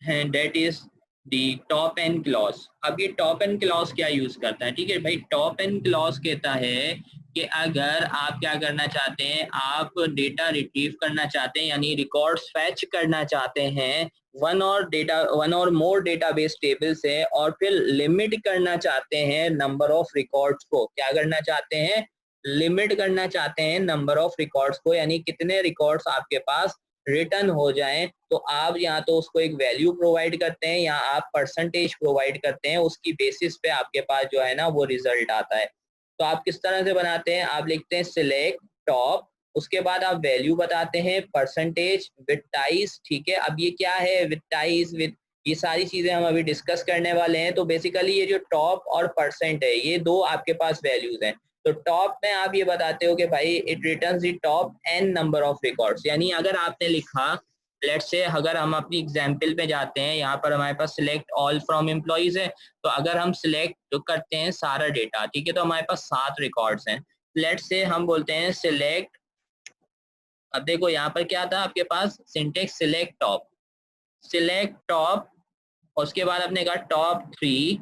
That is the top and clause. अब ये top and clause क्या यूज करता है, ठीक है भाई, टॉप एंड क्लॉज कहता है कि अगर आप क्या करना चाहते हैं, आप डेटा रिट्रीव करना चाहते हैं यानी रिकॉर्ड्स फैच करना चाहते हैं वन और मोर डेटाबेस टेबल से, और फिर लिमिट करना चाहते हैं नंबर ऑफ रिकॉर्ड्स को, क्या करना चाहते हैं, लिमिट करना चाहते हैं नंबर ऑफ रिकॉर्ड्स को, यानी कितने रिकॉर्ड्स आपके पास रिटर्न हो जाएं, तो आप यहाँ तो उसको एक वैल्यू प्रोवाइड करते हैं या आप परसेंटेज प्रोवाइड करते हैं, उसकी बेसिस पे आपके पास जो है ना वो रिजल्ट आता है। तो आप किस तरह से बनाते हैं, आप लिखते हैं सिलेक्ट टॉप, उसके बाद आप वैल्यू बताते हैं परसेंटेज विद टाइज, ठीक है। अब ये क्या है विद टाइज, विद ये सारी चीजें हम अभी डिस्कस करने वाले हैं। तो बेसिकली ये जो टॉप और परसेंट है, ये दो आपके पास वैल्यूज हैं। तो टॉप में आप ये बताते हो कि भाई it returns the top N number of records, यानी अगर आपने लिखा, लेट्स से अगर हम अपनी एग्जांपल पे जाते हैं, यहाँ पर हमारे पास सिलेक्ट ऑल फ्रॉम एम्प्लॉइज है, तो अगर हम सिलेक्ट करते हैं सारा डेटा, ठीक है, तो हमारे पास 7 रिकॉर्ड्स हैं। लेट्स से हम बोलते हैं सिलेक्ट, अब देखो यहाँ पर क्या था आपके पास, सिंटेक्स सिलेक्ट टॉप, उसके बाद आपने कहा टॉप 3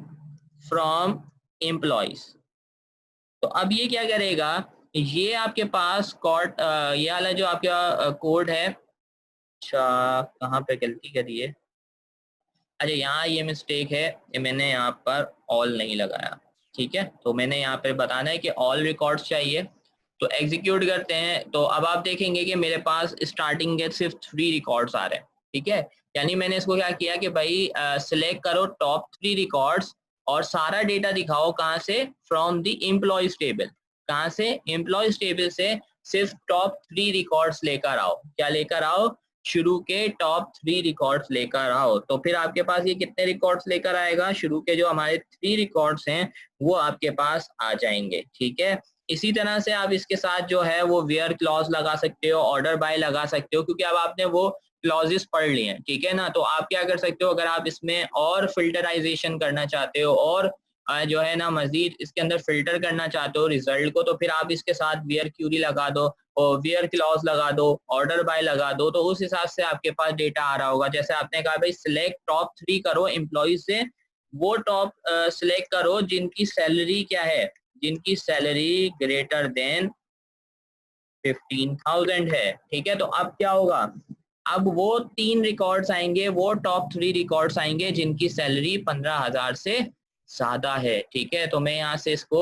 फ्रॉम एम्प्लॉइज। तो अब ये क्या करेगा, ये आपके पास कोड, ये वाला जो आपका कोड है, अच्छा कहाँ पे गलती करी है, अच्छा यहाँ ये मिस्टेक है, ये मैंने यहाँ पर ऑल नहीं लगाया, ठीक है। तो मैंने यहाँ पे बताना है कि ऑल रिकॉर्ड्स चाहिए। तो एग्जीक्यूट करते हैं, तो अब आप देखेंगे कि मेरे पास स्टार्टिंग के सिर्फ 3 रिकॉर्ड्स आ रहे हैं, ठीक है। यानी मैंने इसको क्या किया कि भाई सिलेक्ट करो टॉप 3 रिकॉर्ड्स और सारा डेटा दिखाओ कहाँ से, फ्रॉम द एम्प्लॉइज टेबल, कहाँ से, एम्प्लॉइज टेबल से सिर्फ टॉप 3 रिकॉर्ड्स लेकर आओ, क्या लेकर आओ, शुरू के टॉप 3 रिकॉर्ड्स लेकर आओ। तो फिर आपके पास ये कितने रिकॉर्ड्स लेकर आएगा, शुरू के जो हमारे 3 रिकॉर्ड्स हैं वो आपके पास आ जाएंगे, ठीक है। इसी तरह से आप इसके साथ जो है वो वेयर क्लॉज लगा सकते हो, ऑर्डर बाय लगा सकते हो, क्योंकि अब आपने वो क्लॉजेस पढ़ लिए हैं, ठीक है ना। तो आप क्या कर सकते हो, अगर आप इसमें और फिल्टराइजेशन करना चाहते हो और जो है ना मजीद इसके अंदर फिल्टर करना चाहते हो रिजल्ट को, तो फिर आप इसके साथ वेयर क्यूरी लगा दो और वेयर क्लॉज लगा दो, ऑर्डर बाय लगा दो, तो उस हिसाब से आपके पास डेटा आ रहा होगा। जैसे आपने कहा भाई सिलेक्ट टॉप 3 करो एम्प्लॉइज से, वो टॉप सिलेक्ट करो जिनकी सैलरी क्या है, जिनकी सैलरी ग्रेटर देन 15,000 है, ठीक है। तो अब क्या होगा, अब वो 3 रिकॉर्ड्स आएंगे, वो टॉप 3 रिकॉर्ड्स आएंगे जिनकी सैलरी 15,000 से ज्यादा है, ठीक है। तो मैं यहाँ से इसको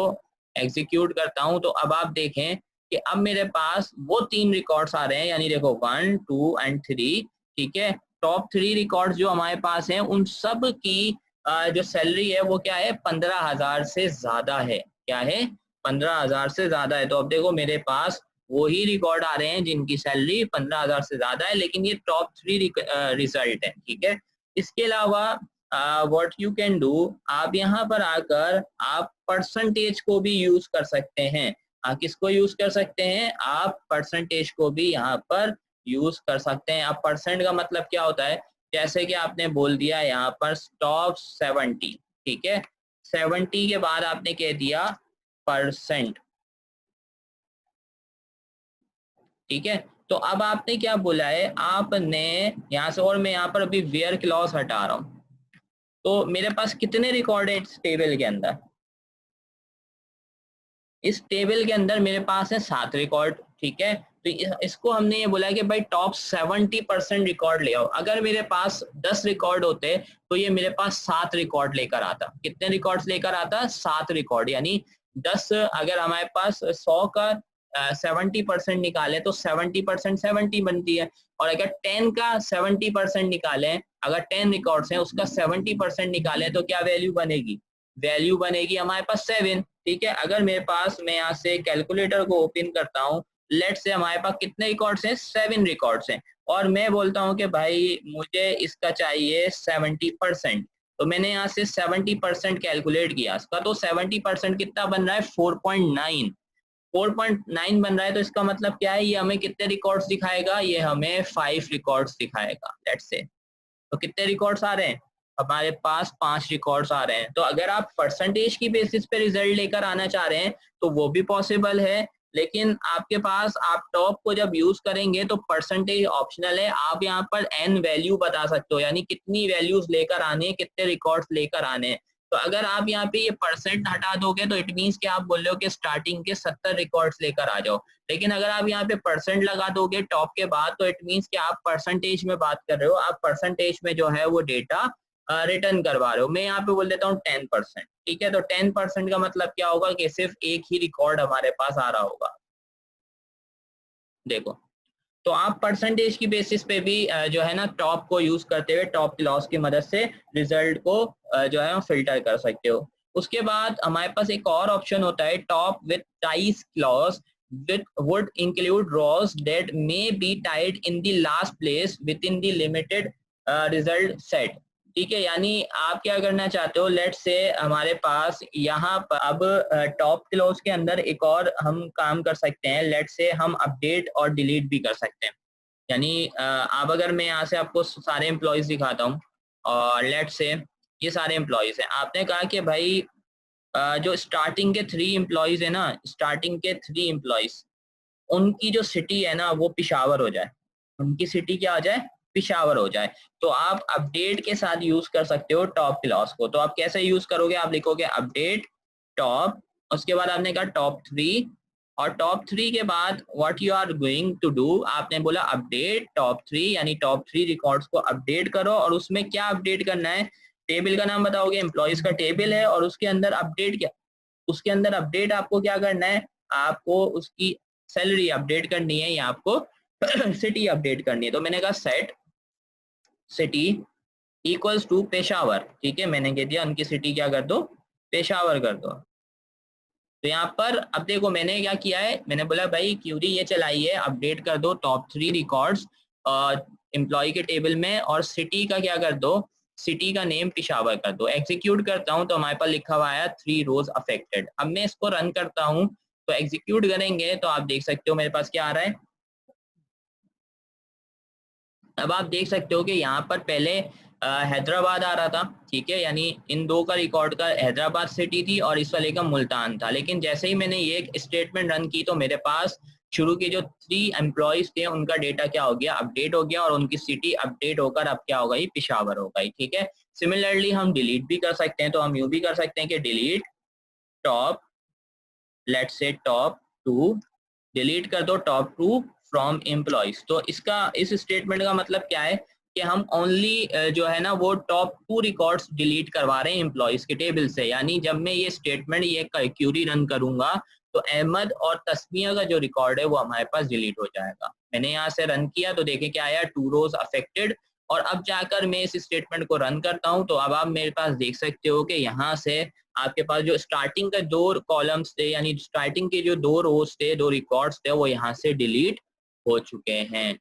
एग्जीक्यूट करता हूँ, तो अब आप देखें कि अब मेरे पास वो 3 रिकॉर्ड्स आ रहे हैं, यानी देखो 1, 2 एंड 3, ठीक है। टॉप 3 रिकॉर्ड्स जो हमारे पास हैं उन सब की जो सैलरी है वो क्या है, 15,000 से ज्यादा है, क्या है, 15,000 से ज्यादा है। तो अब देखो मेरे पास वही रिकॉर्ड आ रहे हैं जिनकी सैलरी 15,000 से ज्यादा है, लेकिन ये टॉप 3 रिजल्ट है, ठीक है। इसके अलावा व्हाट यू कैन डू, आप यहाँ पर आकर आप परसेंटेज को भी यूज कर सकते हैं। किसको यूज कर सकते हैं, आप परसेंटेज को भी यहाँ पर यूज कर सकते हैं। अब परसेंट का मतलब क्या होता है, जैसे कि आपने बोल दिया यहाँ पर टॉप 70, ठीक है, 70 के बाद आपने कह दिया परसेंट, ठीक है। तो अब आपने क्या बोला है, आपने यहाँ से, और मैं यहाँ पर अभी वेयर क्लॉज हटा रहा हूँ, तो मेरे पास कितने रिकॉर्ड है इस टेबल के अंदर, इस टेबल के अंदर मेरे पास है 7 रिकॉर्ड, ठीक है। तो इसको हमने ये बोला कि भाई टॉप 70% रिकॉर्ड ले आओ। अगर मेरे पास 10 रिकॉर्ड होते तो ये मेरे पास 7 रिकॉर्ड लेकर आता, कितने रिकॉर्ड्स लेकर आता, 7 रिकॉर्ड, यानी 10, अगर हमारे पास 100 का 70% निकाले तो 70% 70 बनती है, और अगर 10 का 70% निकालें, अगर 10 रिकॉर्ड्स हैं उसका 70% निकालें तो क्या वैल्यू बनेगी, वैल्यू बनेगी हमारे पास 7, ठीक है। अगर मेरे पास, मैं यहाँ से कैलकुलेटर को ओपन करता हूँ, लेट से हमारे पास कितने रिकॉर्ड्स हैं, 7 रिकॉर्ड्स हैं, और मैं बोलता हूँ कि भाई मुझे इसका चाहिए 70%, तो मैंने यहाँ से 70% कैलकुलेट किया इसका, तो 70% कितना बन रहा है, 4.9, 4.9 बन रहा है। तो इसका मतलब क्या है, ये हमें कितने रिकॉर्ड्स दिखाएगा, ये हमें 5 रिकॉर्ड्स दिखाएगा, लेट्स से। तो कितने रिकॉर्ड्स आ रहे हैं, हमारे पास 5 रिकॉर्ड्स आ रहे हैं। तो अगर आप परसेंटेज की बेसिस पे रिजल्ट लेकर आना चाह रहे हैं तो वो भी पॉसिबल है, लेकिन आपके पास आप टॉप को जब यूज करेंगे तो परसेंटेज ऑप्शनल है, आप यहाँ पर एन वैल्यू बता सकते हो, यानी कितनी वैल्यूज लेकर आने हैं, कितने रिकॉर्ड्स लेकर आने हैं। तो अगर आप यहाँ पे ये परसेंट हटा दोगे तो इट मीन्स कि आप बोल रहे हो कि स्टार्टिंग के 70 रिकॉर्ड्स लेकर आ जाओ, लेकिन अगर आप यहाँ पे परसेंट लगा दोगे टॉप के बाद तो इट मीन्स कि आप परसेंटेज में बात कर रहे हो, आप परसेंटेज में जो है वो डेटा रिटर्न करवा रहे हो। मैं यहाँ पे बोल देता हूँ 10%, ठीक है। तो 10% का मतलब क्या होगा कि सिर्फ एक ही रिकॉर्ड हमारे पास आ रहा होगा। देखो, तो आप परसेंटेज की बेसिस पे भी जो है ना टॉप को यूज करते हुए टॉप क्लॉज की मदद से रिजल्ट को जो है फिल्टर कर सकते हो। उसके बाद हमारे पास एक और ऑप्शन होता है top with ties clause with would include rows that may be tied in the last place with in the limited result set, ठीक है। यानी आप क्या करना चाहते हो, लेट से हमारे पास यहाँ पर अब टॉप क्लोज के अंदर एक और हम काम कर सकते हैं, लेट से हम अपडेट और डिलीट भी कर सकते हैं। यानी आप अगर मैं यहाँ से आपको सारे एम्प्लॉयज दिखाता हूँ और लेट से ये सारे एम्प्लॉयज हैं, आपने कहा कि भाई जो स्टार्टिंग के 3 एम्प्लॉयज है ना, स्टार्टिंग के 3 एम्प्लॉयज उनकी जो सिटी है ना वो पिशावर हो जाए, उनकी सिटी क्या हो जाए, पिशावर हो जाए। तो आप अपडेट के साथ यूज कर सकते हो टॉप क्लॉज को। तो आप कैसे यूज करोगे, आप लिखोगे अपडेट टॉप, उसके बाद आपने कहा टॉप 3, और टॉप 3 के बाद what you are going to do, आपने बोला अपडेट टॉप 3, यानी टॉप 3 रिकॉर्ड्स को अपडेट करो। और उसमें क्या अपडेट करना है, टेबल का नाम बताओगे, एम्प्लॉयज का टेबल है और उसके अंदर अपडेट क्या, उसके अंदर अपडेट आपको क्या करना है, आपको उसकी सैलरी अपडेट करनी है या आपको सिटी अपडेट करनी है। तो मैंने कहा set city equals to Peshawar, ठीक है, मैंने कह दिया उनकी सिटी क्या कर दो, पेशावर कर दो। तो यहाँ पर अब देखो मैंने क्या किया है, मैंने बोला भाई क्यूरी ये चलाई है, अपडेट कर दो टॉप 3 रिकॉर्ड्स एम्प्लॉय के टेबल में, और सिटी का क्या कर दो, सिटी का नेम पिशावर कर दो। एग्जीक्यूट करता हूँ तो हमारे पास लिखा हुआ है 3 रोज अफेक्टेड। अब मैं इसको रन करता हूँ, तो एग्जीक्यूट करेंगे तो आप देख सकते हो मेरे पास क्या आ रहा है। अब आप देख सकते हो कि यहाँ पर पहले हैदराबाद आ रहा था, ठीक है, यानी इन दो का रिकॉर्ड का हैदराबाद सिटी थी और इस वाले का मुल्तान था। लेकिन जैसे ही मैंने ये स्टेटमेंट रन की तो मेरे पास शुरू के जो 3 एम्प्लॉयज थे उनका डेटा क्या हो गया, अपडेट हो गया, और उनकी सिटी अपडेट होकर अब क्या होगा, ये पिशावर हो गई, ठीक है। सिमिलरली हम डिलीट भी कर सकते हैं, तो हम यूं भी कर सकते हैं कि delete top, let's say top 2, delete कर दो टॉप 2 फ्रॉम एम्प्लॉयज। तो इसका इस स्टेटमेंट का मतलब क्या है कि हम ओनली जो है ना वो टॉप 2 रिकॉर्ड्स डिलीट करवा रहे हैं एम्प्लॉयज के टेबल से। यानी जब मैं ये स्टेटमेंट ये क्यूरी रन करूंगा तो अहमद और तस्मिया का जो रिकॉर्ड है वो हमारे पास डिलीट हो जाएगा। मैंने यहाँ से रन किया तो देखें क्या आया, 2 रोज अफेक्टेड। और अब जाकर मैं इस स्टेटमेंट को रन करता हूँ तो अब आप मेरे पास देख सकते हो कि यहाँ से आपके पास जो स्टार्टिंग का 2 कॉलम्स थे, यानी स्टार्टिंग के जो 2 रोज थे, 2 रिकॉर्ड्स थे, वो यहाँ से डिलीट हो चुके हैं।